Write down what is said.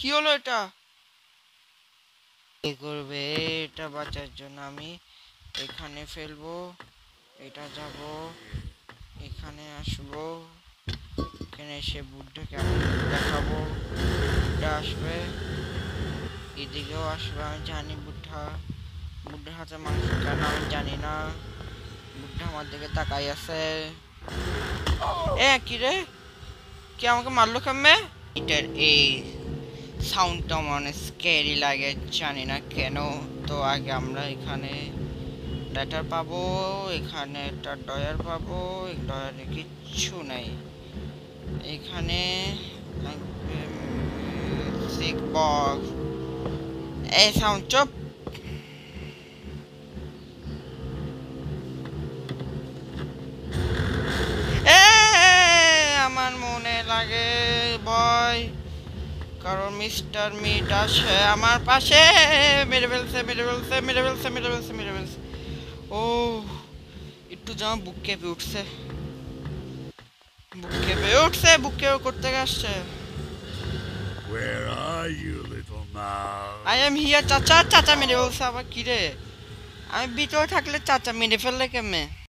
কি হলো এটা? কি করবে এটা বাঁচার জন্য আমি এখানে ফেলবো, এটা যাব, এখানে আসবো, এখানে এসে বুদ্ধকে আমি দেখাবো, বুদ্ধা আসবে, এদিকেও আসবে। আমি জানি বুদ্ধার হাতে মাংস কেন আমি জানি না। বুদ্ধা আমার দিকে তাকাই আছে। এ কি রে, কে আমাকে মারলো কেমনে? এটার এই সাউন্ডটা আমার অনেক স্ক্যারি লাগে, জানি না কেন। তো আগে আমরা এখানে লেটার পাবো, এখানে একটা ডয়ার পাবো, এই ডয়ারে কিচ্ছু নাই। এখানে সিক বক্স, এই সাউন্ড চুপ। এ আমার মনে লাগে ভয়, কারণ মিস্টার মিট আছে আমার পাশে। মেরে ফেলছে, মেরে ফেলছে, মেরে ফেলছে, মেরে ফেলছে, মেরে ফেলছে। ও একটু যেন বুক কেঁপে উঠছে, বুক কেঁপে উঠছে, বুক কেঁপে করতে আসছে। Where are you, little mouse? I am here চাচা। চাচা মেরে ফেলছে আবার কি রে? আমি ভিতরে থাকলে চাচা মেরে ফেললে কেমনে?